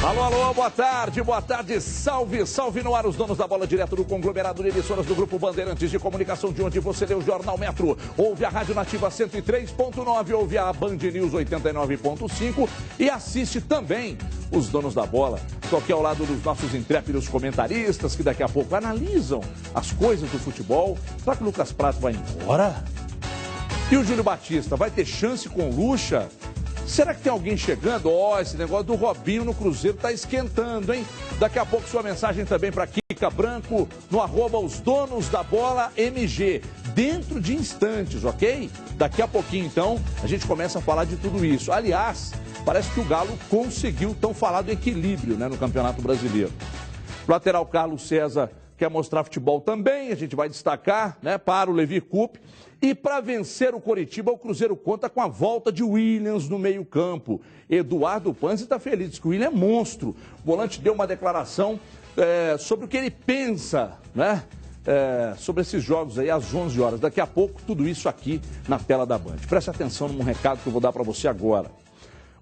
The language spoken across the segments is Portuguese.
Alô, alô, boa tarde, salve, salve no ar os donos da bola direto do conglomerado de emissoras do Grupo Bandeirantes de Comunicação, de onde você lê o Jornal Metro, ouve a Rádio Nativa 103.9, ouve a Band News 89.5 e assiste também os donos da bola. Estou aqui ao lado dos nossos intrépidos comentaristas que daqui a pouco analisam as coisas do futebol. Será que o Lucas Prato vai embora? E o Júlio Batista vai ter chance com o Lucha? Será que tem alguém chegando? Esse negócio do Robinho no Cruzeiro tá esquentando, hein? Daqui a pouco sua mensagem também para Kika Branco, no @ os donos da bola MG. Dentro de instantes, ok? Daqui a pouquinho, então, a gente começa a falar de tudo isso. Aliás, parece que o Galo conseguiu tão falado equilíbrio, né, no Campeonato Brasileiro. O lateral Carlos César quer mostrar futebol também, a gente vai destacar, né, para o Levi Coupe. E para vencer o Coritiba, o Cruzeiro conta com a volta de Williams no meio-campo. Eduardo Panzi está feliz, diz que o Williams é monstro. O volante deu uma declaração sobre o que ele pensa, né, sobre esses jogos aí às 11 horas. Daqui a pouco, tudo isso aqui na tela da Band. Preste atenção num recado que eu vou dar para você agora.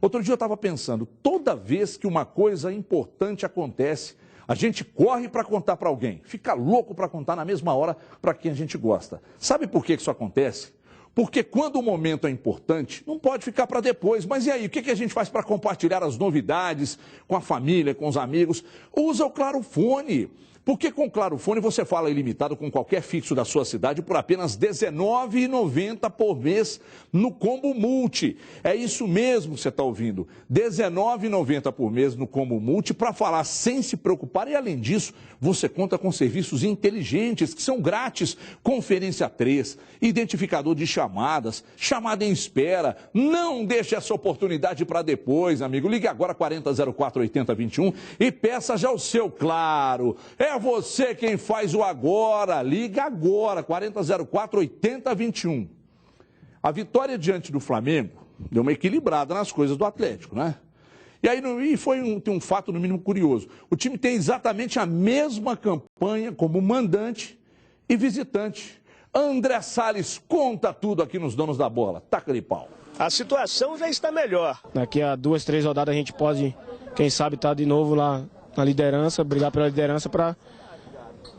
Outro dia eu estava pensando, toda vez que uma coisa importante acontece, a gente corre para contar para alguém, fica louco para contar na mesma hora para quem a gente gosta. Sabe por que isso acontece? Porque quando o momento é importante, não pode ficar para depois. Mas e aí, o que a gente faz para compartilhar as novidades com a família, com os amigos? Usa o Clarofone. Porque com o Clarofone você fala ilimitado com qualquer fixo da sua cidade por apenas R$ 19,90 por mês no Combo Multi. É isso mesmo que você está ouvindo. R$ 19,90 por mês no Combo Multi para falar sem se preocupar. E além disso, você conta com serviços inteligentes que são grátis. Conferência 3, identificador de chamadas, chamada em espera. Não deixe essa oportunidade para depois, amigo. Ligue agora 4004 8021 e peça já o seu Claro. É você quem faz o agora. Liga agora, 4004 8021. A vitória diante do Flamengo deu uma equilibrada nas coisas do Atlético, né? E aí foi um fato, no mínimo, curioso. O time tem exatamente a mesma campanha como mandante e visitante. André Salles conta tudo aqui nos Donos da Bola. Taca-lhe pau. A situação já está melhor. Daqui a 2, 3 rodadas a gente pode, quem sabe, estar de novo lá na liderança, brigar pela liderança para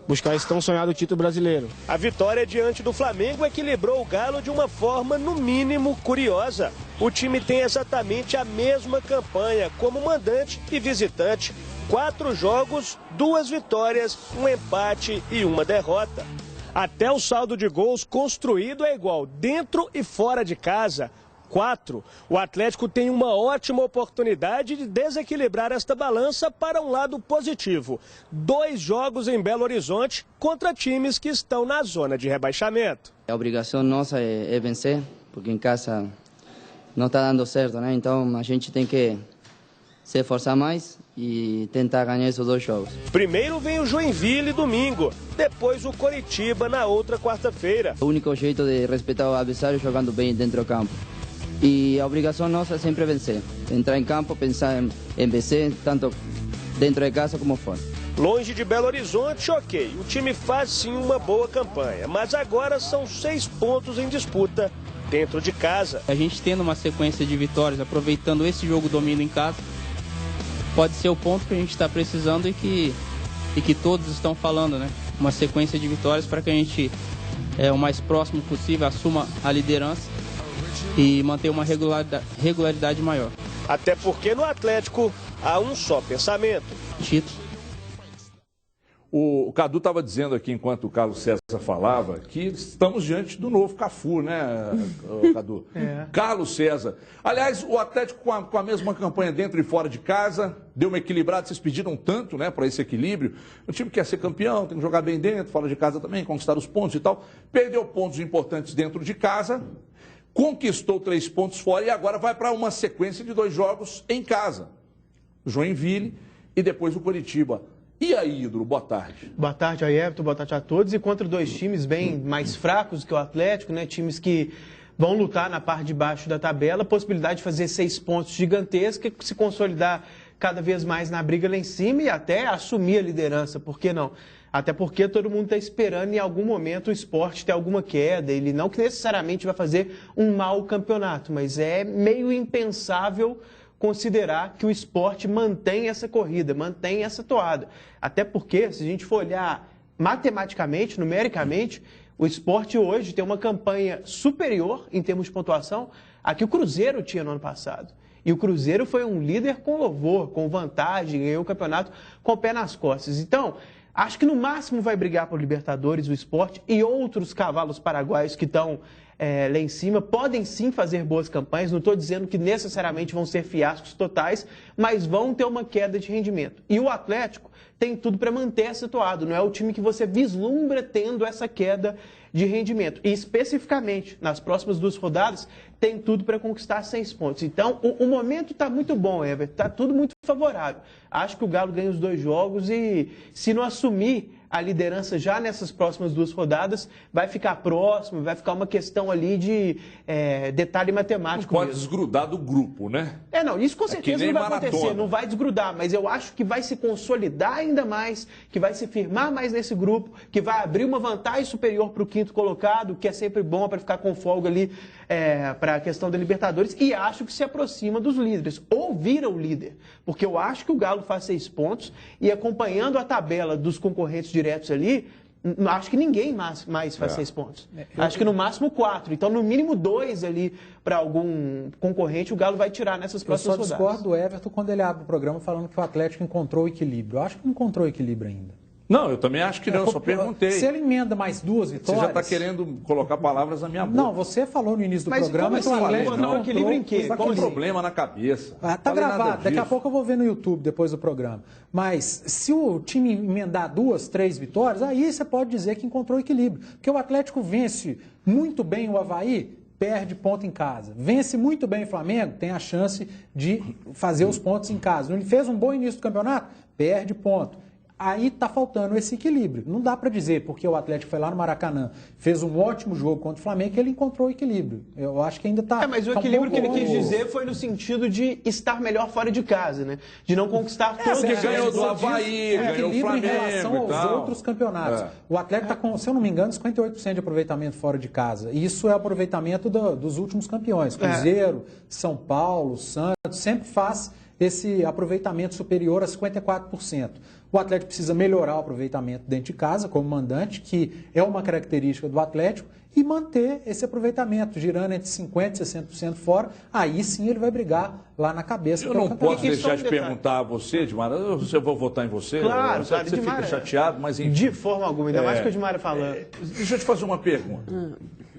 buscar esse tão sonhado título brasileiro. A vitória diante do Flamengo equilibrou o Galo de uma forma, no mínimo, curiosa. O time tem exatamente a mesma campanha como mandante e visitante. 4 jogos, 2 vitórias, 1 empate e 1 derrota. Até o saldo de gols construído é igual, dentro e fora de casa. 4. O Atlético tem uma ótima oportunidade de desequilibrar esta balança para um lado positivo. 2 jogos em Belo Horizonte contra times que estão na zona de rebaixamento. A obrigação nossa é vencer, porque em casa não está dando certo, né? Então a gente tem que se esforçar mais e tentar ganhar esses 2 jogos. Primeiro vem o Joinville domingo, depois o Coritiba na outra quarta-feira. O único jeito de respeitar o adversário é jogando bem dentro do campo. E a obrigação nossa é sempre vencer. Entrar em campo, pensar em vencer, tanto dentro de casa como fora. Longe de Belo Horizonte, ok. O time faz sim uma boa campanha, mas agora são 6 pontos em disputa dentro de casa. A gente tendo uma sequência de vitórias, aproveitando esse jogo domingo em casa, pode ser o ponto que a gente está precisando e que todos estão falando, né? Uma sequência de vitórias para que a gente, o mais próximo possível, assuma a liderança e manter uma regularidade maior. Até porque no Atlético há um só pensamento. Título. O Cadu estava dizendo aqui, enquanto o Carlos César falava, que estamos diante do novo Cafu, né, Cadu? Carlos César. Aliás, o Atlético com a mesma campanha dentro e fora de casa, deu uma equilibrada, vocês pediram tanto, né, para esse equilíbrio. O time quer ser campeão, tem que jogar bem dentro, fora de casa também, conquistar os pontos e tal. Perdeu pontos importantes dentro de casa, conquistou 3 pontos fora e agora vai para uma sequência de 2 jogos em casa. Joinville e depois o Coritiba. E aí, Ídolo, boa tarde. Boa tarde, Everton, boa tarde a todos. E contra 2 times bem mais fracos que o Atlético, né? Times que vão lutar na parte de baixo da tabela, possibilidade de fazer 6 pontos gigantesca, se consolidar cada vez mais na briga lá em cima e até assumir a liderança, por que não? Até porque todo mundo está esperando em algum momento o Sport ter alguma queda. Ele não que necessariamente vai fazer um mau campeonato, mas é meio impensável considerar que o Sport mantém essa corrida, mantém essa toada. Até porque, se a gente for olhar matematicamente, numericamente, o Sport hoje tem uma campanha superior em termos de pontuação a que o Cruzeiro tinha no ano passado. E o Cruzeiro foi um líder com louvor, com vantagem, ganhou o campeonato com o pé nas costas. Então, acho que no máximo vai brigar por Libertadores, o Sport e outros cavalos paraguaios que estão lá em cima. Podem sim fazer boas campanhas, não estou dizendo que necessariamente vão ser fiascos totais, mas vão ter uma queda de rendimento. E o Atlético tem tudo para manter essa toada, não é o time que você vislumbra tendo essa queda de rendimento. E especificamente, nas próximas 2 rodadas, tem tudo para conquistar 6 pontos. Então, o momento está muito bom, Everton, está tudo muito favorável. Acho que o Galo ganha os 2 jogos e, se não assumir a liderança já nessas próximas 2 rodadas, vai ficar próximo, vai ficar uma questão ali de detalhe matemático. Não pode desgrudar do grupo, né? Não, isso com certeza não vai acontecer, não vai desgrudar, mas eu acho que vai se consolidar ainda mais, que vai se firmar mais nesse grupo, que vai abrir uma vantagem superior para o 5º colocado, que é sempre bom para ficar com folga ali para a questão da Libertadores, e acho que se aproxima dos líderes, ou vira o líder, porque eu acho que o Galo faz 6 pontos, e acompanhando a tabela dos concorrentes diretos ali, acho que ninguém mais faz 6 pontos. Acho que no máximo 4. Então, no mínimo 2 ali para algum concorrente, o Galo vai tirar nessas próximas rodadas. Eu só discordo do Everton quando ele abre o programa falando que o Atlético encontrou o equilíbrio. Eu acho que não encontrou o equilíbrio ainda. Não, eu também acho que não, eu só perguntei. Se ele emenda mais 2 vitórias... Você já está querendo colocar palavras na minha boca. Não, você falou no início do programa que o Atlético não equilíbrio em quê? Qual o problema na cabeça? Tá gravado, daqui a pouco eu vou ver no YouTube depois do programa. Mas se o time emendar 2, 3 vitórias, aí você pode dizer que encontrou equilíbrio. Porque o Atlético vence muito bem o Avaí, perde ponto em casa. Vence muito bem o Flamengo, tem a chance de fazer os pontos em casa. Ele fez um bom início do campeonato, perde ponto. Aí está faltando esse equilíbrio. Não dá para dizer, porque o Atlético foi lá no Maracanã, fez um ótimo jogo contra o Flamengo, que ele encontrou o equilíbrio. Eu acho que ainda está... mas o equilíbrio que ele quis dizer foi no sentido de estar melhor fora de casa, né? De não conquistar todos os ganhou do Avaí, ganhou o Flamengo em relação aos outros campeonatos. O Atlético está com, se eu não me engano, 58% de aproveitamento fora de casa. E isso é o aproveitamento dos últimos campeões. Cruzeiro, São Paulo, Santos, sempre faz esse aproveitamento superior a 54%. O Atlético precisa melhorar o aproveitamento dentro de casa, como mandante, que é uma característica do Atlético, e manter esse aproveitamento, girando entre 50% e 60% fora. Aí sim ele vai brigar lá na cabeça. Eu não posso deixar de perguntar a você, Edmara, eu vou votar em você. Claro, você fica chateado, mas enfim. De forma alguma, ainda mais que o Edmara falando. Deixa eu te fazer uma pergunta.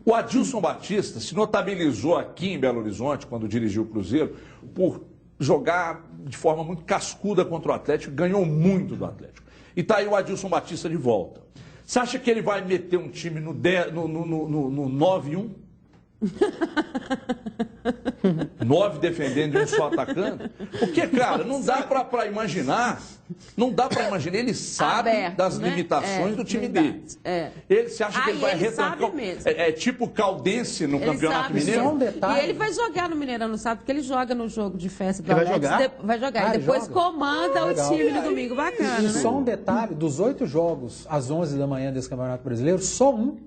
O Adilson Batista se notabilizou aqui em Belo Horizonte, quando dirigiu o Cruzeiro, por jogar de forma muito cascuda contra o Atlético, ganhou muito do Atlético. E está aí o Adilson Batista de volta. Você acha que ele vai meter um time no 9-1? 9 defendendo e um só atacando? Porque, cara, não dá para imaginar. Não dá para imaginar. Ele sabe das limitações do time dele. Ele se acha que ele vai retrancar. É tipo Caldense no Campeonato Mineiro. Só um detalhe. E ele vai jogar no Mineirão, não sabe? Porque ele joga no jogo de festa do Alex. Vai jogar. E depois comanda o time no domingo. Bacana, E né? só um detalhe, dos 8 jogos às 11 da manhã desse Campeonato Brasileiro, só um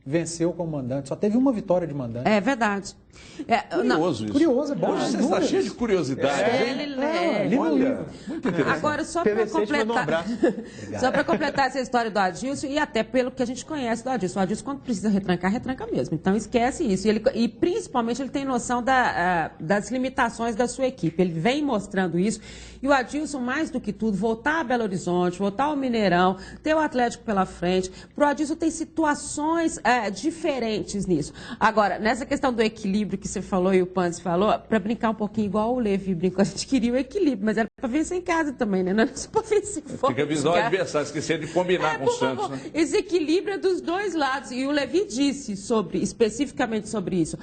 venceu como mandante. Só teve uma vitória de mandante. É verdade. Curioso isso. Curioso, é bom. Hoje você está cheio de curiosidade. Olha, muito interessante. Agora, só para completar, só para completar essa história do Adilson, e até pelo que a gente conhece do Adilson. O Adilson, quando precisa retrancar, retranca mesmo. Então, esquece isso. E principalmente, ele tem noção das limitações da sua equipe. Ele vem mostrando isso. E o Adilson, mais do que tudo, voltar a Belo Horizonte, voltar ao Mineirão, ter o Atlético pela frente. Para o Adilson, tem situações diferentes nisso. Agora, nessa questão do equilíbrio que você falou e o Panzi falou, para brincar um pouquinho igual o Levi brincou, a gente queria o equilíbrio, mas era para vencer em casa também, né? Não era só para vencer fora. Fica a visão adversária, esquecer de combinar com o Santos, né? Esse equilíbrio é dos dois lados. E o Levi disse especificamente sobre isso.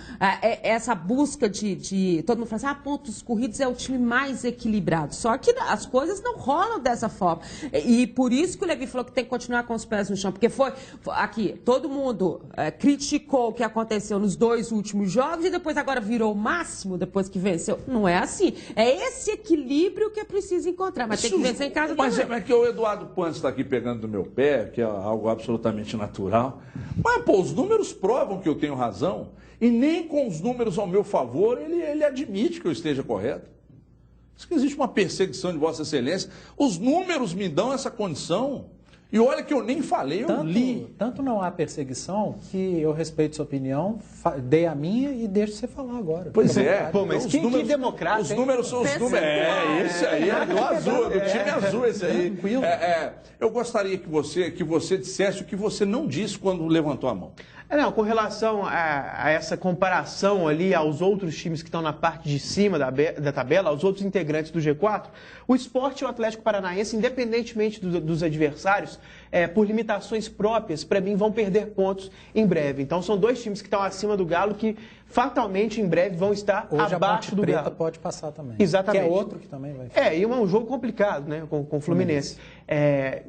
Essa busca de todo mundo fala assim, pontos corridos é o time mais equilibrado. Só que as coisas não rolam dessa forma. E por isso que o Levi falou que tem que continuar com os pés no chão, porque foi aqui, todo mundo criticou o que aconteceu nos 2 últimos jogos e depois agora virou o máximo depois que venceu. Não é assim. É esse equilíbrio que é preciso encontrar, mas tem que vencer em casa também. Mas é que o Eduardo Pantes está aqui pegando do meu pé, que é algo absolutamente natural. Mas, os números provam que eu tenho razão e nem com os números ao meu favor ele admite que eu esteja correto. Diz que existe uma perseguição de Vossa Excelência. Os números me dão essa condição. E olha que eu nem falei, eu li. Tanto não há perseguição que eu respeito sua opinião, dei a minha e deixo você falar agora. Pois é. Pô, mas que democrata, os números são os números. Esse aí é do azul, do time azul, esse aí. Tranquilo. Eu gostaria que você dissesse o que você não disse quando levantou a mão. Não, com relação a essa comparação ali aos outros times que estão na parte de cima da tabela, aos outros integrantes do G4, o Sport e o Atlético Paranaense, independentemente dos adversários, por limitações próprias, para mim, vão perder pontos em breve. Então, são dois times que estão acima do Galo que, fatalmente, em breve, vão estar hoje abaixo do Galo. Pode passar também. Exatamente. Que é outro que também vai. E é um jogo complicado, né, com o Fluminense.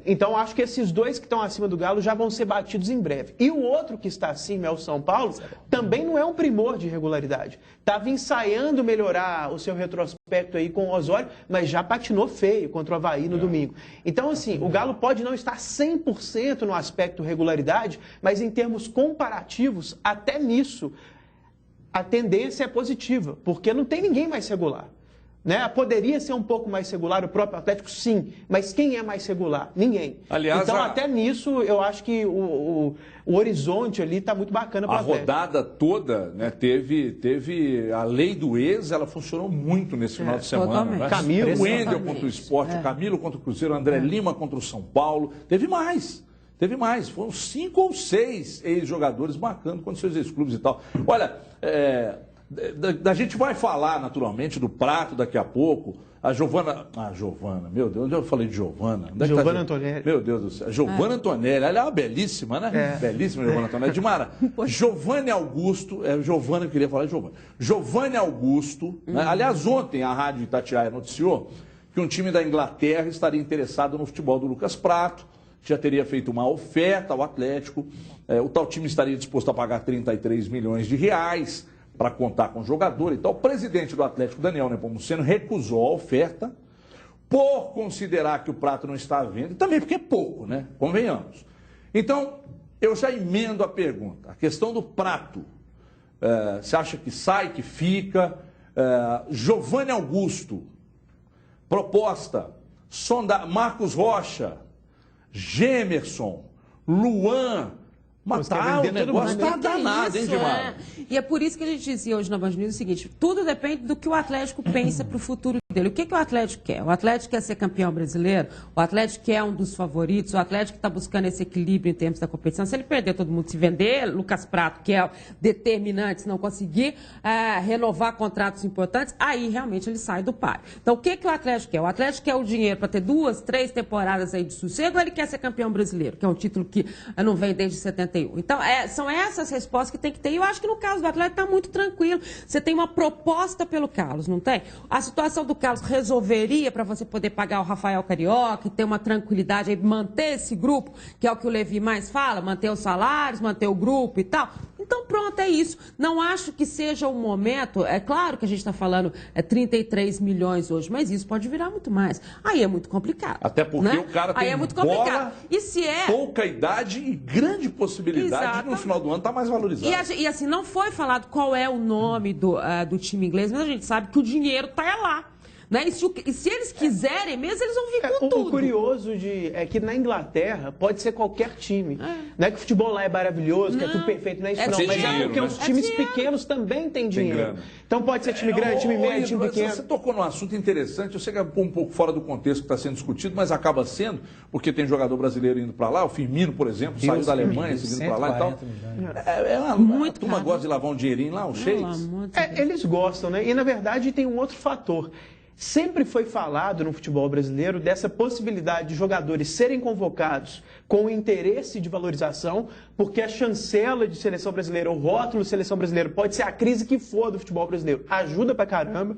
Então, acho que esses dois que estão acima do Galo já vão ser batidos em breve. E o outro que está acima é o São Paulo, também não é um primor de regularidade. Estava ensaiando melhorar o seu retrospecto aí com o Osório, mas já patinou feio contra o Avaí no domingo. Então, assim, o Galo pode não estar 100% no aspecto regularidade, mas em termos comparativos, até nisso, a tendência é positiva, porque não tem ninguém mais regular. Né? Poderia ser um pouco mais regular o próprio Atlético, sim, mas quem é mais regular? Ninguém. Aliás, então, até nisso, eu acho que o horizonte ali está muito bacana para o Atlético. A rodada toda, né, teve a lei do ex, ela funcionou muito nesse final de semana. Né? Camilo, o Wendel contra o Sport, o Camilo contra o Cruzeiro, o André Lima contra o São Paulo. Teve mais. Foram 5 ou 6 ex-jogadores marcando contra seus ex-clubes e tal. Olha, a gente vai falar, naturalmente, do Prato daqui a pouco. A Giovana, meu Deus, onde eu falei de Giovana? Giovana Antonelli. Meu Deus do céu. Giovana Antonelli, ela é uma belíssima, né? Belíssima Giovana Antonelli. Dimara, Giovane Augusto, Giovana, eu queria falar de Giovana. Giovane Augusto, né? Aliás, ontem a Rádio Itatiaia noticiou que um time da Inglaterra estaria interessado no futebol do Lucas Prato, já teria feito uma oferta ao Atlético, o tal time estaria disposto a pagar 33 milhões de reais para contar com o jogador e tal. O presidente do Atlético, Daniel Nepomuceno, recusou a oferta por considerar que o Prato não está à venda, e também porque é pouco, né? Convenhamos. Então, eu já emendo a pergunta. A questão do Prato, você acha que sai, que fica? Giovane Augusto, proposta, Marcos Rocha, Gemerson, Luan, matar o negócio está danado, hein, Dimar? E é por isso que a gente dizia hoje na Band News o seguinte, tudo depende do que o Atlético pensa para o futuro dele. O que o Atlético quer? O Atlético quer ser campeão brasileiro? O Atlético quer um dos favoritos? O Atlético está buscando esse equilíbrio em termos da competição? Se ele perder, todo mundo se vender, Lucas Prato, que é determinante, se não conseguir renovar contratos importantes, aí realmente ele sai do páreo. Então, o que o Atlético quer? O Atlético quer o dinheiro para ter 2, 3 temporadas aí de sossego, ou ele quer ser campeão brasileiro, que é um título que não vem desde 71? Então, são essas respostas que tem que ter. E eu acho que no caso do Atlético está muito tranquilo. Você tem uma proposta pelo Carlos, não tem? A situação do Carlos resolveria para você poder pagar o Rafael Carioca e ter uma tranquilidade aí, manter esse grupo, que é o que o Levi mais fala, manter os salários, manter o grupo e tal. Então, pronto, é isso. Não acho que seja o momento. É claro que a gente está falando 33 milhões hoje, mas isso pode virar muito mais. Aí é muito complicado. Até porque, né? O cara tem bola, e se pouca idade e grande possibilidade de no final do ano estar mais valorizado. E assim, não foi falado qual é o nome do time inglês, mas a gente sabe que o dinheiro está lá. Né? E se eles quiserem mesmo, eles vão vir com tudo. O curioso é que na Inglaterra pode ser qualquer time. Não é que o futebol lá é maravilhoso, que é tudo perfeito, não é isso não. Mas dinheiro, porque os times pequenos também têm dinheiro. Então pode ser time grande, time médio, time pequeno. Você tocou num assunto interessante, eu sei que é um pouco fora do contexto que está sendo discutido, mas acaba sendo, porque tem jogador brasileiro indo para lá, o Firmino, por exemplo, saiu da Alemanha, seguindo para lá e tal. A turma gosta de lavar um dinheirinho lá, os sheiks. Eles gostam, né? E na verdade tem um outro fator. Sempre foi falado no futebol brasileiro dessa possibilidade de jogadores serem convocados com interesse de valorização, porque a chancela de seleção brasileira, o rótulo de seleção brasileira, pode ser a crise que for do futebol brasileiro. Ajuda pra caramba.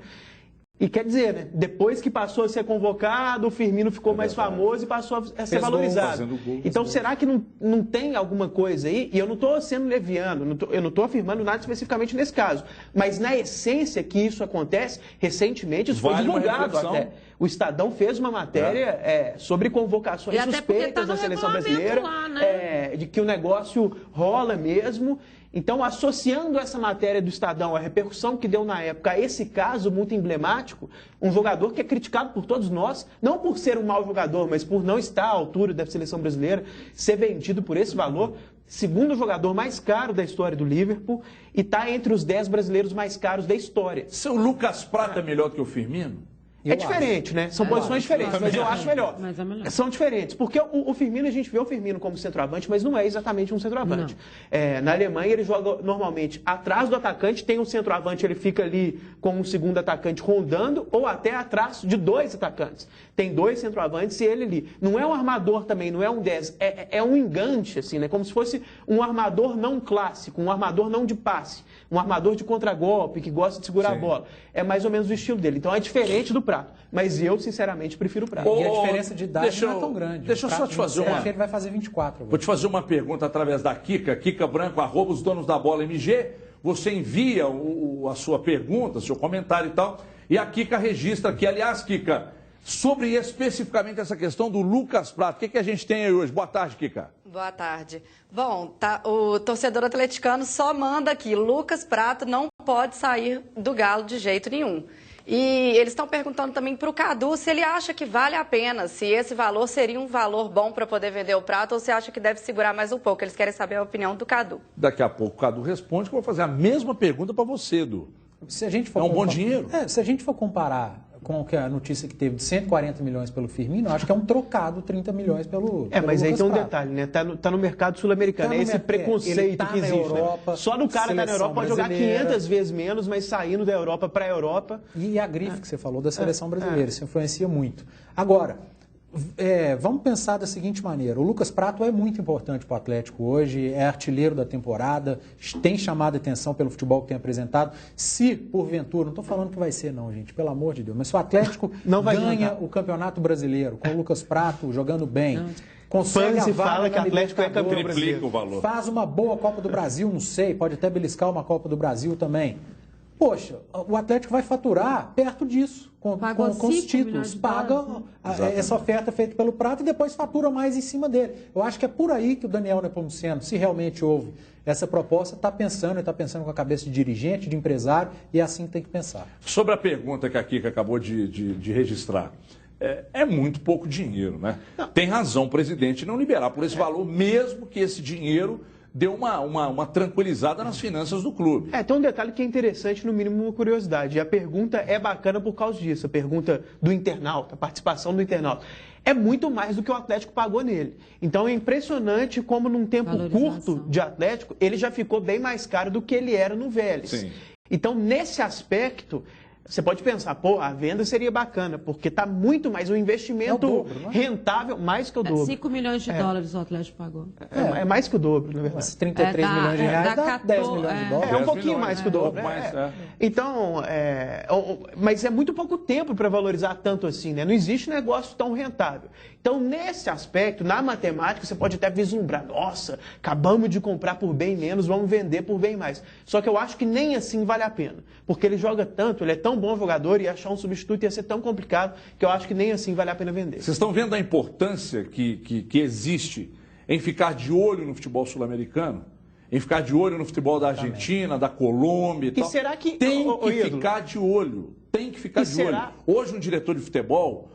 E quer dizer, né, depois que passou a ser convocado, o Firmino ficou mais famoso e passou a ser valorizado. Então, será que não tem alguma coisa aí? E eu não estou sendo leviano, eu não estou afirmando nada especificamente nesse caso. Mas na essência que isso acontece, recentemente, isso foi divulgado até. O Estadão fez uma matéria sobre convocações suspeitas na seleção brasileira, lá, né? De que o negócio rola mesmo. Então, associando essa matéria do Estadão, a repercussão que deu na época a esse caso muito emblemático, um jogador que é criticado por todos nós, não por ser um mau jogador, mas por não estar à altura da seleção brasileira, ser vendido por esse valor, segundo jogador mais caro da história do Liverpool, e está entre os 10 brasileiros mais caros da história. Seu Lucas Prato é melhor que o Firmino? É diferente, né? São posições diferentes, mas eu acho melhor. São diferentes, porque o Firmino, a gente vê o Firmino como centroavante, mas não é exatamente um centroavante. Na Alemanha, ele joga normalmente atrás do atacante, tem um centroavante, ele fica ali com um segundo atacante rondando, ou até atrás de 2 atacantes. Tem 2 centroavantes e ele ali. Não é um armador também, não é um 10, é um engante, assim, né? Como se fosse um armador não clássico, um armador não de passe, um armador de contragolpe, que gosta de segurar a bola. É mais ou menos o estilo dele. Então é diferente do Prato. Mas eu, sinceramente, prefiro o Prato. E a diferença de idade não é tão grande. Deixa eu só te fazer uma... Ele vai fazer 24 agora. Vou te fazer uma pergunta através da Kika, Kika Branco, @ os donos da bola MG. Você envia a sua pergunta, seu comentário e tal, e a Kika registra aqui. Aliás, Kika, sobre especificamente essa questão do Lucas Prato, o que a gente tem aí hoje? Boa tarde, Kika. Boa tarde. Bom, o torcedor atleticano só manda aqui, Lucas Prato não pode sair do Galo de jeito nenhum. E eles estão perguntando também para o Cadu se ele acha que vale a pena, se esse valor seria um valor bom para poder vender o Prato ou se acha que deve segurar mais um pouco. Eles querem saber a opinião do Cadu. Daqui a pouco o Cadu responde, que eu vou fazer a mesma pergunta para você, Edu. Se a gente for é um bom dinheiro? Se a gente for comparar com a notícia que teve de 140 milhões pelo Firmino, eu acho que é um trocado 30 milhões pelo mas aí Lucas tem um Prato. detalhe, né? Tá no mercado sul-americano. Esse preconceito que existe. Europa, Só do cara estar na Europa pode jogar 500 vezes menos, mas saindo da Europa para a Europa. E a grife que você falou da seleção brasileira, isso influencia muito. Agora, vamos pensar da seguinte maneira, o Lucas Prato é muito importante para o Atlético hoje, é artilheiro da temporada, tem chamado a atenção pelo futebol que tem apresentado. Se, porventura, não estou falando que vai ser não, gente, pelo amor de Deus, mas se o Atlético ganha o Campeonato Brasileiro com o Lucas Prato jogando bem, consegue a vaga fala que o Atlético é campeão brasileiro, o valor. Faz uma boa Copa do Brasil, não sei, pode até beliscar uma Copa do Brasil também. Poxa, o Atlético vai faturar perto disso, com os títulos. Paga essa oferta feita pelo Prato e depois fatura mais em cima dele. Eu acho que é por aí que o Daniel Nepomuceno, se realmente houve essa proposta, está pensando com a cabeça de dirigente, de empresário, e é assim que tem que pensar. Sobre a pergunta que a Kika acabou de registrar, é muito pouco dinheiro, né? Não. Tem razão o presidente não liberar por esse valor, mesmo que esse dinheiro deu uma tranquilizada nas finanças do clube. Tem um detalhe que é interessante, no mínimo uma curiosidade. E a pergunta é bacana por causa disso. A pergunta do internauta, a participação do internauta. É muito mais do que o Atlético pagou nele. Então é impressionante como num tempo curto de Atlético, ele já ficou bem mais caro do que ele era no Vélez. Sim. Então, nesse aspecto, você pode pensar, a venda seria bacana, porque está muito mais um investimento dobro, rentável, mais que o dobro. 5 milhões de dólares o Atlético pagou. É mais que o dobro, na verdade. 33 milhões de reais dá 10 milhões de dólares. É um pouquinho mais que o dobro. Então, mas é muito pouco tempo para valorizar tanto assim, né? Não existe negócio tão rentável. Então, nesse aspecto, na matemática, você pode até vislumbrar, nossa, acabamos de comprar por bem menos, vamos vender por bem mais. Só que eu acho que nem assim vale a pena, porque ele joga tanto, ele é tão bom jogador e achar um substituto ia ser tão complicado que eu acho que nem assim vale a pena vender. Vocês estão vendo a importância que existe em ficar de olho no futebol sul-americano? Em ficar de olho no futebol da Argentina, da Colômbia e tal? Será que... Tem que ficar de olho. Tem que ficar de olho. Hoje um diretor de futebol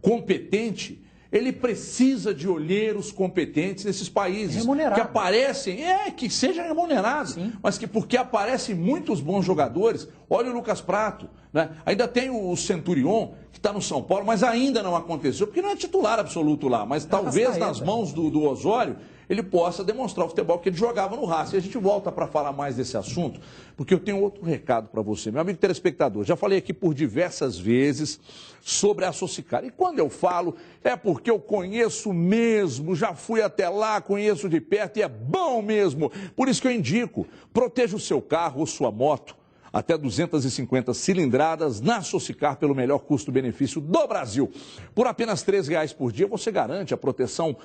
competente, ele precisa de olheiros competentes nesses países. Remunerado. Que aparecem, que seja remunerado, sim, mas porque aparecem muitos bons jogadores. Olha o Lucas Prato, né? Ainda tem o Centurion, que está no São Paulo, mas ainda não aconteceu, porque não é titular absoluto lá, mas talvez nas mãos do Osório ele possa demonstrar o futebol que ele jogava no Racing. E a gente volta para falar mais desse assunto, porque eu tenho outro recado para você. Meu amigo telespectador, já falei aqui por diversas vezes sobre a Socicar. E quando eu falo, é porque eu conheço mesmo, já fui até lá, conheço de perto e é bom mesmo. Por isso que eu indico, proteja o seu carro ou sua moto, até 250 cilindradas na Socicar pelo melhor custo-benefício do Brasil. Por apenas R$ 3 por dia, você garante a proteção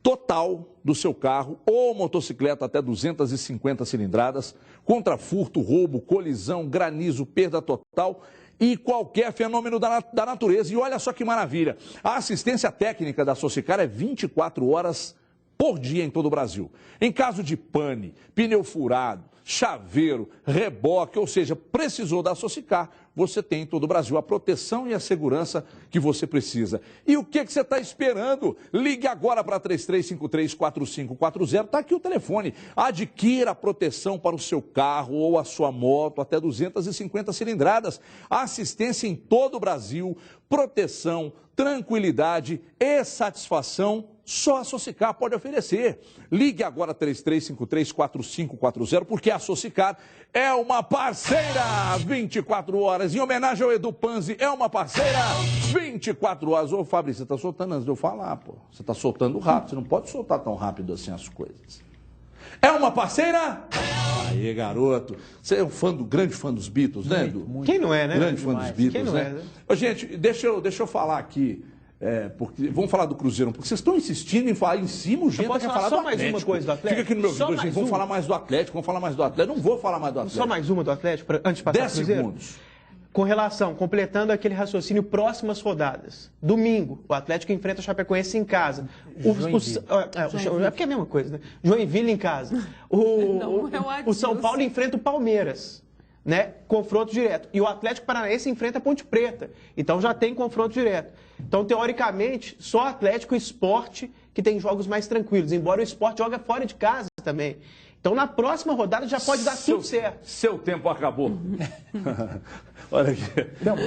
total do seu carro ou motocicleta até 250 cilindradas contra furto, roubo, colisão, granizo, perda total e qualquer fenômeno da natureza. E olha só que maravilha, a assistência técnica da Socicar é 24 horas por dia em todo o Brasil. Em caso de pane, pneu furado, chaveiro, reboque, ou seja, precisou da Socicar, você tem em todo o Brasil a proteção e a segurança que você precisa. E o que você está esperando? Ligue agora para 3353-4540, está aqui o telefone. Adquira a proteção para o seu carro ou a sua moto até 250 cilindradas. Assistência em todo o Brasil, proteção, tranquilidade e satisfação. Só a Socicar pode oferecer. Ligue agora 3353-4540, porque a Socicar é uma parceira 24 horas. Em homenagem ao Edu Panzi, é uma parceira 24 horas. Ô, Fabrício, você está soltando antes de eu falar, pô. Você está soltando rápido, você não pode soltar tão rápido assim as coisas. É uma parceira? Aí, garoto. Você é um grande fã dos Beatles, né, Edu? Quem não é, né? Grande fã dos Beatles, Quem não né? é, né? Ô, gente, deixa eu falar aqui. Porque vamos falar do Cruzeiro, porque vocês estão insistindo em falar em cima, o gente quer falar do Atlético. Só mais uma coisa do Atlético? Fica aqui no meu vídeo, gente, vamos falar mais do Atlético, Não vou falar mais do Atlético. Só mais uma do Atlético, antes de passar 10 pro Cruzeiro? segundos. Completando aquele raciocínio, próximas rodadas. Domingo, o Atlético enfrenta o Chapecoense em casa. É porque é a mesma coisa, né? Joinville em casa. O São Paulo enfrenta o Palmeiras. Né? Confronto direto. E o Atlético Paranaense enfrenta a Ponte Preta. Então já tem confronto direto. Então, teoricamente, só Atlético e Sport que tem jogos mais tranquilos. Embora o Sport joga fora de casa também. Então, na próxima rodada já pode dar tudo certo. Seu tempo acabou. Olha aqui.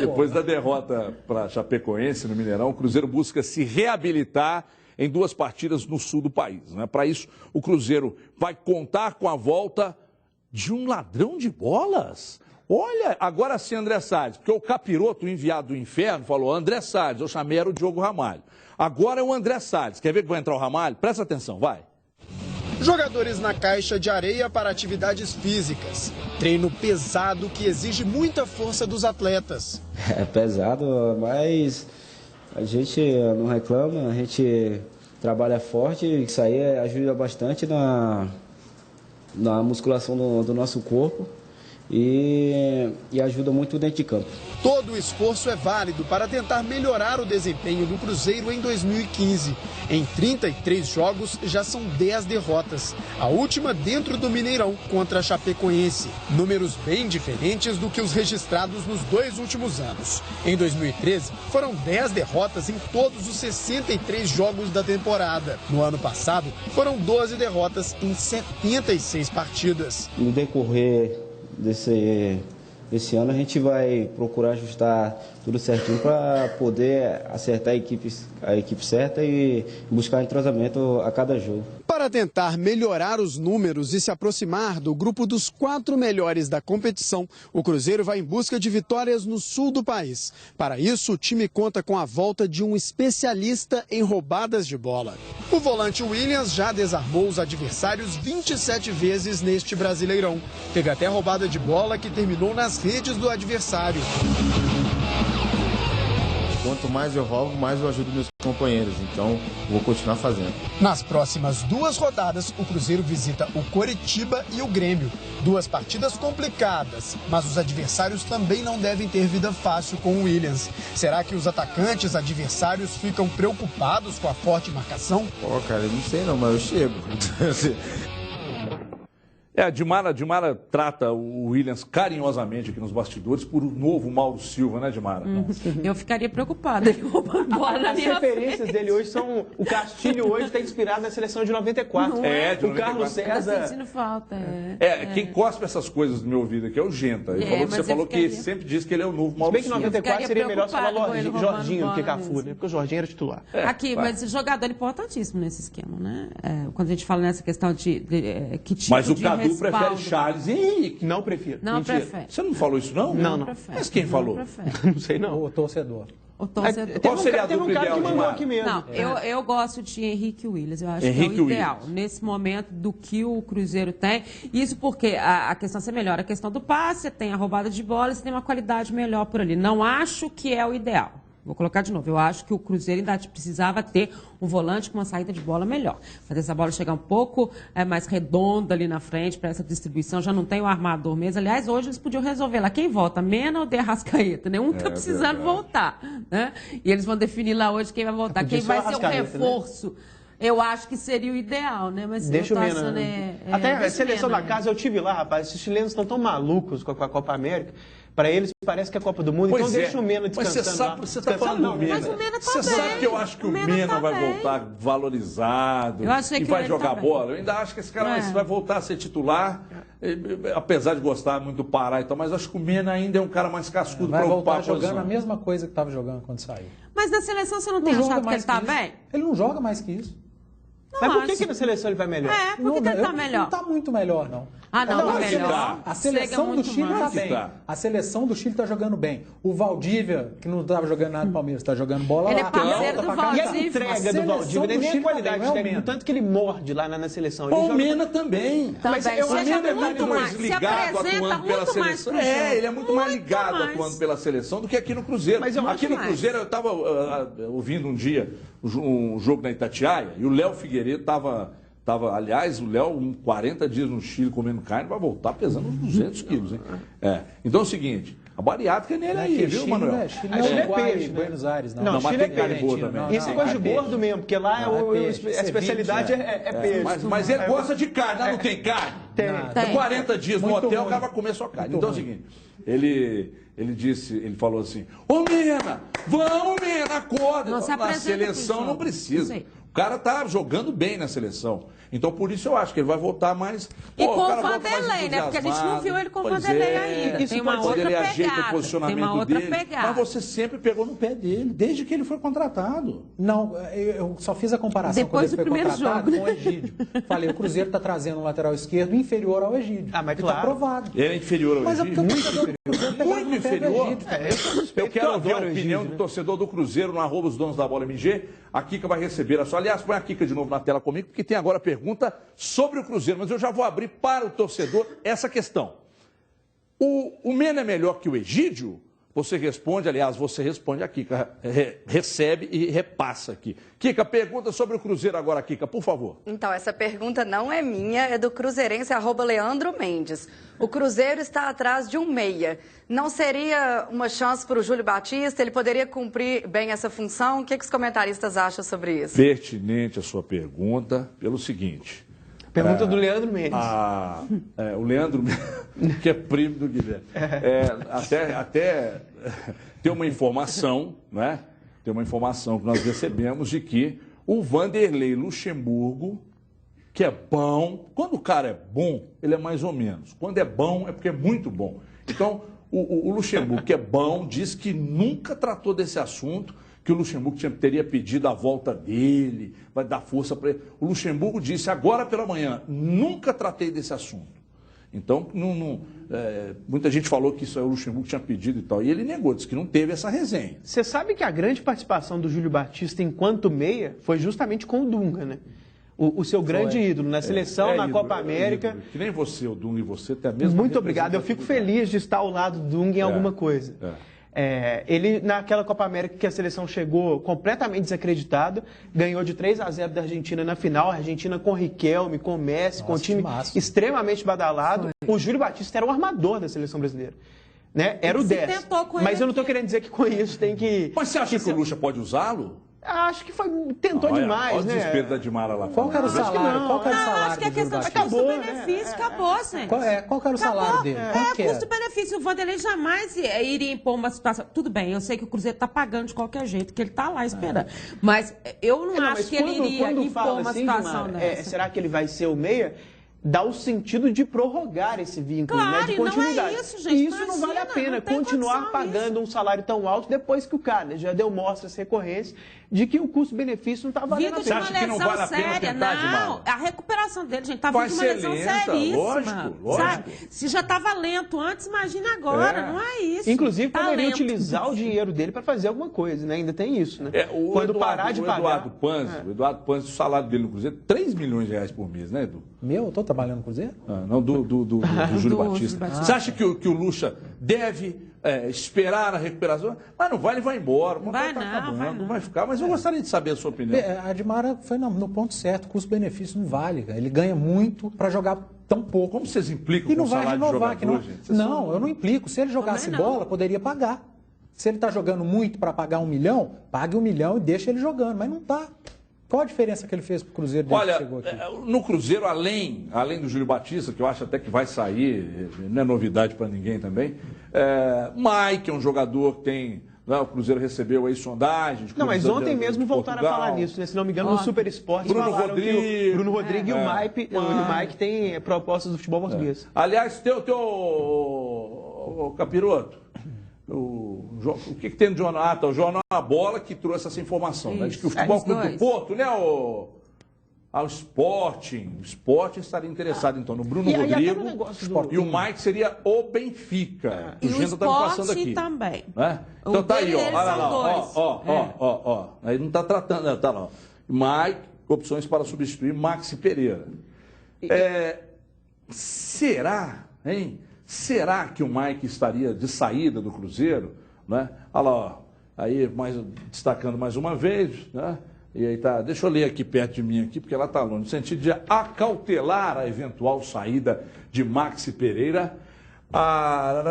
Depois da derrota para Chapecoense no Mineirão, o Cruzeiro busca se reabilitar em 2 partidas no sul do país. Né? Para isso, o Cruzeiro vai contar com a volta de um ladrão de bolas. Olha, agora sim, André Salles, porque o capiroto enviado do inferno falou, André Salles, eu chamei era o Diogo Ramalho. Agora é o André Salles. Quer ver que vai entrar o Ramalho? Presta atenção, vai. Jogadores na caixa de areia para atividades físicas. Treino pesado que exige muita força dos atletas. É pesado, mas a gente não reclama, a gente trabalha forte, isso aí ajuda bastante na musculação do nosso corpo e ajuda muito dentro de campo. Todo o esforço é válido para tentar melhorar o desempenho do Cruzeiro em 2015. Em 33 jogos já são 10 derrotas, a última dentro do Mineirão contra a Chapecoense. Números bem diferentes do que os registrados nos 2 últimos anos. Em 2013 foram 10 derrotas em todos os 63 jogos da temporada. No ano passado foram 12 derrotas em 76 partidas. No decorrer desse ano a gente vai procurar ajustar tudo certinho para poder acertar a equipe certa e buscar entrosamento a cada jogo. Para tentar melhorar os números e se aproximar do grupo dos 4 melhores da competição, o Cruzeiro vai em busca de vitórias no sul do país. Para isso, o time conta com a volta de um especialista em roubadas de bola. O volante Williams já desarmou os adversários 27 vezes neste Brasileirão. Teve até roubada de bola que terminou nas redes do adversário. Quanto mais eu roubo, mais eu ajudo meus companheiros. Então, vou continuar fazendo. Nas próximas 2 rodadas, o Cruzeiro visita o Coritiba e o Grêmio. 2 partidas complicadas, mas os adversários também não devem ter vida fácil com o Williams. Será que os atacantes adversários ficam preocupados com a forte marcação? Pô, cara, eu não sei não, mas eu chego. A Dimara trata o Williams carinhosamente aqui nos bastidores por o novo Mauro Silva, né, Dimara? Eu ficaria preocupada ele roubando bola na As minha referências frente. dele hoje são... O Castilho hoje está inspirado na seleção de 94. Não é? De o Carlos 94. César... Tá sentindo falta, Quem cospe essas coisas no meu ouvido aqui é o Genta. Você falou que sempre diz que ele é o novo Mauro Silva. Se bem que 94 seria melhor falar Jorginho do que Cafu, né? Porque o Jorginho era titular. Mas jogador importantíssimo nesse esquema, né? Quando a gente fala nessa questão de que tipo mas o de Cadu respaldo. prefere Charles e Henrique. Não prefiro. Não prefere. Você não falou isso, não? Não. Mas quem falou? Não sei, não. O torcedor. Qual seria a dupla ideal, que mandou aqui mesmo. Não, eu gosto de Henrique Williams. Eu acho Henrique que é o ideal. Williams. Nesse momento do que o Cruzeiro tem. Isso porque a questão você melhora. A questão do passe, tem a roubada de bola, você tem uma qualidade melhor por ali. Não acho que é o ideal. Vou colocar de novo. Eu acho que o Cruzeiro ainda precisava ter um volante com uma saída de bola melhor. Fazer essa bola chegar um pouco mais redonda ali na frente para essa distribuição. Já não tem o armador mesmo. Aliás, hoje eles podiam resolver lá. Quem volta? Mena ou De Arrascaeta? Né? Um está precisando voltar. Né? E eles vão definir lá hoje quem vai voltar. Quem vai ser o reforço. Né? Eu acho que seria o ideal, né? Mas deixa o Mena. Até a seleção da casa, eu tive lá, rapaz. Esses chilenos estão tão malucos com a Copa América. Para eles parece que é a Copa do Mundo, então deixa o Mena descansando. Mas você está falando do Mena. Mas o Mena tá você sabe que eu acho que o Mena vai voltar valorizado e vai jogar bola. Eu ainda acho que esse cara vai voltar a ser titular, apesar de gostar muito do Pará e tal, mas acho que o Mena ainda é um cara mais cascudo para ocupar a posição. Vai voltar jogando a mesma coisa que estava jogando quando saiu. Mas na seleção você não tem achado que ele está bem? Ele não joga mais que isso. Mas por que na seleção ele vai melhor? Por que ele está melhor? Não está muito melhor, não. Não melhor. A seleção do Chile está bem. A seleção do Chile está jogando bem. O Valdívia, que não estava jogando nada no Palmeiras, está jogando bola lá. Ele é parceiro do Valdívia. E a entrega do Valdívia, nem a qualidade técnica, tanto que ele morde lá na seleção. O Mena também. Mas o Mena é muito mais ligado atuando pela seleção. Ele é muito mais ligado atuando pela seleção do que aqui no Cruzeiro. Aqui no Cruzeiro, eu estava ouvindo um dia um jogo na Itatiaia e o Léo Figueiredo aliás, o Léo, 40 dias no Chile comendo carne, vai voltar pesando uns 200 quilos, hein? Então é o seguinte, a bariátrica nele aí, viu, Manuel? Chile é peixe, Buenos Aires, não. Não, Chile é peixe. Isso é coisa de gordo mesmo, porque lá a especialidade é peixe. Mas ele gosta de carne, lá não tem carne? Tem. 40 dias no hotel, o cara vai comer só carne. Então é o seguinte, ele falou assim, ô Mena, vamos Mena, acorda. Na seleção não precisa. O cara tá jogando bem na seleção. Então, por isso eu acho que ele vai voltar mais... E com o Vanderlei, né? Porque a gente não viu ele com o Vanderlei ainda. Isso tem uma outra pegada. Ele ajeita o posicionamento dele. Mas você sempre pegou no pé dele, desde que ele foi contratado. Não, eu só fiz a comparação depois quando ele foi contratado jogo, com o Egídio. Falei, o Cruzeiro está trazendo um lateral esquerdo inferior ao Egídio. Mas claro. Está provado. Ele é inferior ao Egídio? Muito inferior. Eu quero ouvir a opinião do torcedor do Cruzeiro no @osdonosdabola_mg. A Kika vai receber a sua. Aliás, põe a Kika de novo na tela comigo, porque tem agora pergunta sobre o Cruzeiro. Mas eu já vou abrir para o torcedor essa questão. O Mena é melhor que o Egídio? Você responde, aliás, você responde, a Kika recebe e repassa aqui. Kika, pergunta sobre o Cruzeiro agora, Kika, por favor. Então, essa pergunta não é minha, é do cruzeirense @Leandro Mendes. O Cruzeiro está atrás de um meia. Não seria uma chance para o Júlio Batista? Ele poderia cumprir bem essa função? O que os comentaristas acham sobre isso? Pertinente a sua pergunta, pelo seguinte... Pergunta do Leandro Mendes. O Leandro Mendes, que é primo do Guilherme. Até tem uma informação, né? Tem uma informação que nós recebemos de que o Vanderlei Luxemburgo, que é bom, quando o cara é bom, ele é mais ou menos. Quando é bom, é porque é muito bom. Então, o Luxemburgo, que é bom, diz que nunca tratou desse assunto, que o Luxemburgo teria pedido a volta dele, vai dar força para ele. O Luxemburgo disse, agora pela manhã, nunca tratei desse assunto. Então, muita gente falou que isso aí o Luxemburgo tinha pedido e tal, e ele negou, disse que não teve essa resenha. Você sabe que a grande participação do Júlio Batista enquanto meia foi justamente com o Dunga, né? O seu grande ídolo na seleção, na Copa América. Que nem você, o Dunga e você tem a mesma. Muito obrigado, eu fico feliz de estar ao lado do Dunga em alguma coisa. Ele, naquela Copa América que a seleção chegou completamente desacreditado, ganhou de 3-0 da Argentina na final, a Argentina com Riquelme, com Messi, com um time extremamente badalado. O Júlio Batista era o armador da seleção brasileira. Né? Era o 10. Mas eu não estou querendo dizer que com isso tem que... Mas você acha que o Lucha pode usá-lo? Acho que tentou demais, olha o desespero da Dimara lá. Qual que era o salário? Qual que era o salário? Acho que é questão de custo-benefício, acabou, gente. Qual que era o salário dele? Custo-benefício. O Vanderlei jamais iria impor uma situação. Tudo bem, eu sei que o Cruzeiro está pagando de qualquer jeito, que ele está lá esperando. Mas eu não acho que ele iria impor uma situação dessa. Será que ele vai ser o meia? Dá o sentido de prorrogar esse vínculo, né, de continuidade. Não é isso, gente. E isso não vale a pena, continuar pagando um salário tão alto depois que o cara já deu mostras recorrentes de que o custo-benefício não está valendo a pena. Você acha que não vale a pena tentar, não, a recuperação dele, gente, tá vindo de uma lesão seríssima. Lógico. Sabe? Se já estava lento antes, imagina agora, não é isso. Inclusive, poderia utilizar o dinheiro dele para fazer alguma coisa, né? Ainda tem isso, né? Quando parar de pagar. O Eduardo Panzi, o salário dele no Cruzeiro, 3 milhões de reais por mês, né, Edu? Eu estou trabalhando no Cruzeiro? Não, do Júlio Batista. Você acha que o Lucha deve esperar a recuperação, mas não vai, ele vai embora. Não vai não vai ficar, mas eu gostaria de saber a sua opinião. A Admara foi no ponto certo, custo-benefício não vale, cara. Ele ganha muito para jogar tão pouco. Como vocês implicam e com não o vai salário renovar, de jogador, gente? Não, eu não implico. Se ele jogasse bola, poderia pagar. Se ele está jogando muito para pagar 1 milhão, pague 1 milhão e deixa ele jogando, mas não está. Qual a diferença que ele fez para o Cruzeiro desde que chegou aqui? No Cruzeiro, além do Júlio Batista, que eu acho até que vai sair, não é novidade para ninguém também, Mike é um jogador que tem... o Cruzeiro recebeu aí sondagens... Não, mas ontem mesmo voltaram a falar nisso, né? Se não me engano, no Super Esporte falaram que o Bruno Rodrigues e o Mike têm propostas do futebol português. Aliás, o Capiroto, o que tem no jornal? O jornal A Bola que trouxe essa informação, né? De que o Futebol Clube do Porto, né, o Sporting estaria interessado, então, no Bruno Rodrigues e o Mike seria o Benfica. E o Sporting também. Né? Então tá aí, olha lá, aí não está tratando, tá lá. Mike, opções para substituir Maxi Pereira. Será, hein? Será que o Mike estaria de saída do Cruzeiro? Né? Olha lá, aí destacando mais uma vez, né? E aí tá, deixa eu ler aqui perto de mim, aqui, porque ela está longe, no sentido de acautelar a eventual saída de Maxi Pereira. A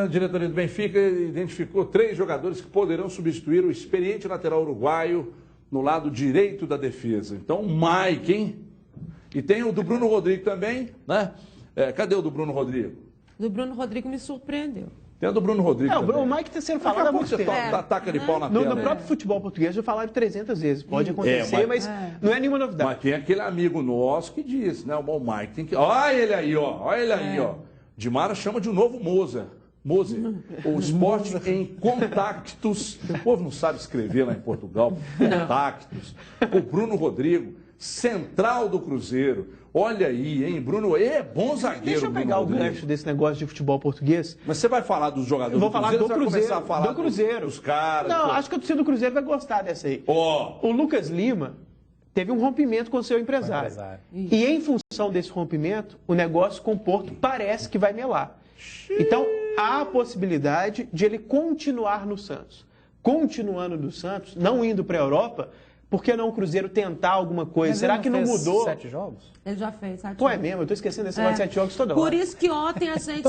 diretoria do Benfica identificou 3 jogadores que poderão substituir o experiente lateral uruguaio no lado direito da defesa. Então, o Mike, hein? E tem o do Bruno Rodrigues também, né? Cadê o do Bruno Rodrigues? Do Bruno Rodrigues me surpreendeu. Tem a do Bruno Rodrigues. O Mike está sendo falado há muito tempo. Taca de pau na tela. No próprio futebol português já falaram 300 vezes. Pode acontecer, mas não é nenhuma novidade. Mas tem aquele amigo nosso que diz, né? O Mike tem que. Olha ele aí, ó. Olha ele aí, ó. Dimara chama de um novo Moser. O esporte em contactos. O povo não sabe escrever lá em Portugal. Contactos. O Bruno Rodrigues, central do Cruzeiro. Olha aí, hein, Bruno? É bom zagueiro. Deixa eu pegar o gancho desse negócio de futebol português. Mas você vai falar dos jogadores do Cruzeiro? Eu vou falar do Cruzeiro. Vai começar a falar do Cruzeiro. Dos caras. Não, acho que a torcida do Cruzeiro vai gostar dessa aí. O Lucas Lima teve um rompimento com o seu empresário. E em função desse rompimento, o negócio com o Porto parece que vai melar. Então, há a possibilidade de ele continuar no Santos. Continuando no Santos, não indo para a Europa, por que não o Cruzeiro tentar alguma coisa? Mas será que não mudou? 7 jogos? Ele já fez 7 jogos. Pô, é mesmo? Eu estou esquecendo desse negócio de 7 jogos toda hora. Por isso que ontem a gente...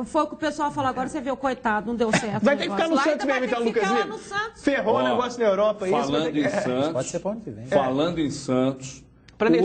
foi o que o pessoal falou agora, você viu, coitado, não deu certo. Vai ter que ficar no Santos mesmo, então, Lucas Lima. Ferrou o negócio na Europa. Falando em Santos... Pode ser para o ano que vem. Falando em Santos,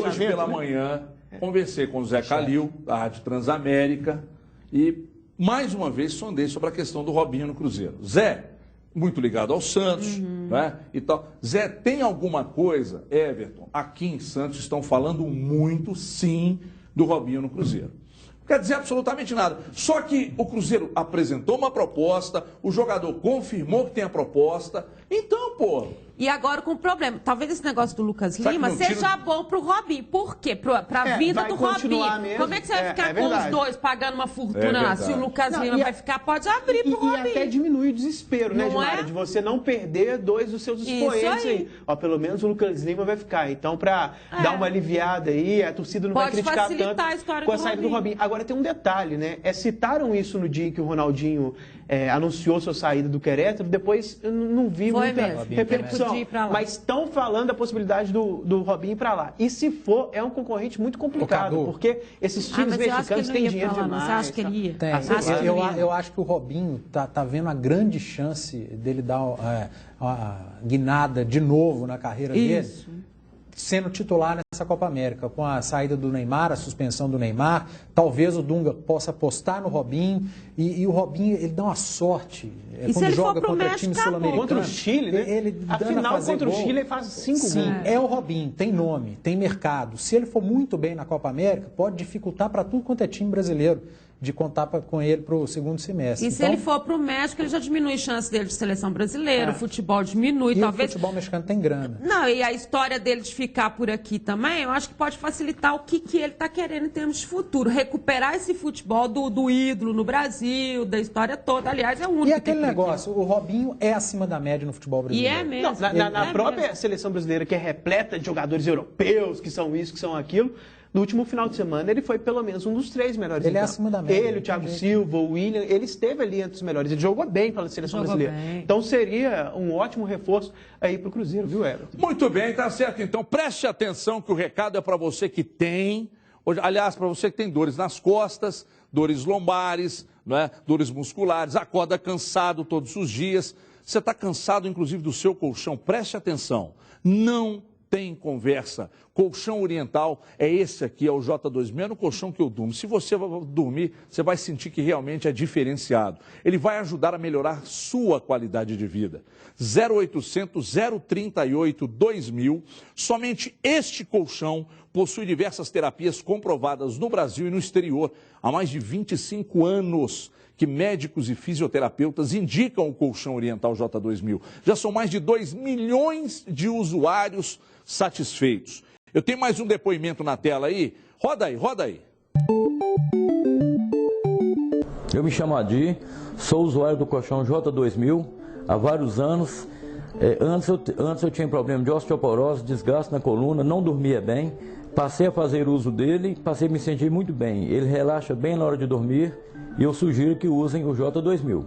hoje pela manhã, conversei com o Zé Calil, da Rádio Transamérica, e mais uma vez sondei sobre a questão do Robinho no Cruzeiro. Zé, muito ligado ao Santos, né? E tal. Zé, tem alguma coisa, Everton, aqui em Santos estão falando muito, sim, do Robinho no Cruzeiro. Não quer dizer absolutamente nada. Só que o Cruzeiro apresentou uma proposta, o jogador confirmou que tem a proposta, então, pô... E agora com o problema, talvez esse negócio do Lucas Lima seja bom pro Robinho. Por quê? Para a vida do Robinho. Mesmo. Como é que você vai ficar com os dois pagando uma fortuna lá? Se o Lucas Lima vai ficar, pode abrir pro Robinho. E até diminui o desespero, né, Dimara? De você não perder 2 dos seus expoentes aí. Ó, pelo menos o Lucas Lima vai ficar. Então, para dar uma aliviada aí, a torcida não vai criticar tanto com a saída do Robinho. Agora tem um detalhe, né? Citaram isso no dia em que o Ronaldinho anunciou sua saída do Querétaro, depois eu não vi muita repercussão. Mas estão falando da possibilidade do Robinho ir para lá. E se for, é um concorrente muito complicado, porque esses times mexicanos têm dinheiro demais. Você acha que ele ia? Eu acho que o Robinho tá vendo a grande chance dele dar uma guinada de novo na carreira dele, sendo titular nessa Copa América. Com a saída do Neymar, a suspensão do Neymar, talvez o Dunga possa apostar no Robinho, e o Robinho, ele dá uma sorte. Quando joga contra time sul-americano. Contra o Chile, né? Afinal, contra o Chile, ele faz 5 gols. Sim, é o Robinho, tem nome, tem mercado. Se ele for muito bem na Copa América, pode dificultar para tudo quanto é time brasileiro de contar com ele para o segundo semestre. E se ele for para o México, ele já diminui a chance dele de seleção brasileira, o futebol diminui. E talvez... o futebol mexicano tem grana. Não, e a história dele de ficar por aqui também, eu acho que pode facilitar o que ele está querendo em termos de futuro. Recuperar esse futebol do ídolo no Brasil, da história toda. Aliás, é o único. E aquele negócio, o Robinho é acima da média no futebol brasileiro. E é mesmo. Não, na própria seleção brasileira, que é repleta de jogadores europeus, que são isso, que são aquilo, no último final de semana ele foi pelo menos um dos 3 melhores. Ele é acima da média. Ele, o Thiago Silva, o William, ele esteve ali entre os melhores. Ele jogou bem pela seleção brasileira. Bem. Então seria um ótimo reforço aí para o Cruzeiro, viu, Everton? Muito bem, tá certo. Então preste atenção que o recado é para você que tem, aliás, para você que tem dores nas costas, dores lombares, né, dores musculares, acorda cansado todos os dias. Você está cansado, inclusive, do seu colchão. Preste atenção. Não tem conversa. Colchão Oriental é esse aqui, é o J2000, é no colchão que eu durmo. Se você vai dormir, você vai sentir que realmente é diferenciado. Ele vai ajudar a melhorar sua qualidade de vida. 0800 038 2000. Somente este colchão possui diversas terapias comprovadas no Brasil e no exterior há mais de 25 anos. Que médicos e fisioterapeutas indicam o colchão Oriental J2000. Já são mais de 2 milhões de usuários satisfeitos. Eu tenho mais um depoimento na tela aí. Roda aí, roda aí. Eu me chamo Adi, sou usuário do colchão J2000 há vários anos. Antes eu tinha problema de osteoporose, desgaste na coluna, não dormia bem. Passei a fazer uso dele, passei a me sentir muito bem. Ele relaxa bem na hora de dormir. E eu sugiro que usem o J2000.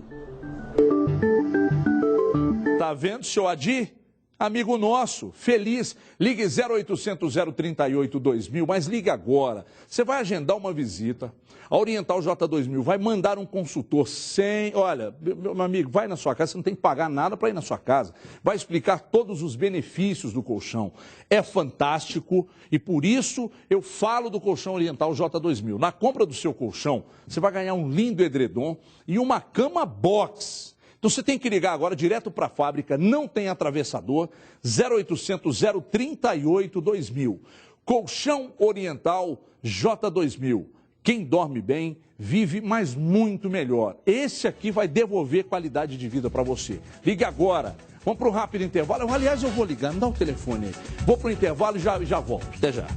Tá vendo, seu Adi? Amigo nosso, feliz. Ligue 0800 038 2000, mas ligue agora. Você vai agendar uma visita. A Oriental J2000 vai mandar um consultor sem... Olha, meu amigo, vai na sua casa, você não tem que pagar nada para ir na sua casa. Vai explicar todos os benefícios do colchão. É fantástico e por isso eu falo do colchão Oriental J2000. Na compra do seu colchão, você vai ganhar um lindo edredom e uma cama box. Então você tem que ligar agora direto para a fábrica, não tem atravessador, 0800 038 2000. Colchão Oriental J2000. Quem dorme bem, vive, mas muito melhor. Esse aqui vai devolver qualidade de vida para você. Ligue agora. Vamos para um rápido intervalo. Aliás, eu vou ligar, me dá o telefone aí. Vou para o intervalo e já volto. Até já.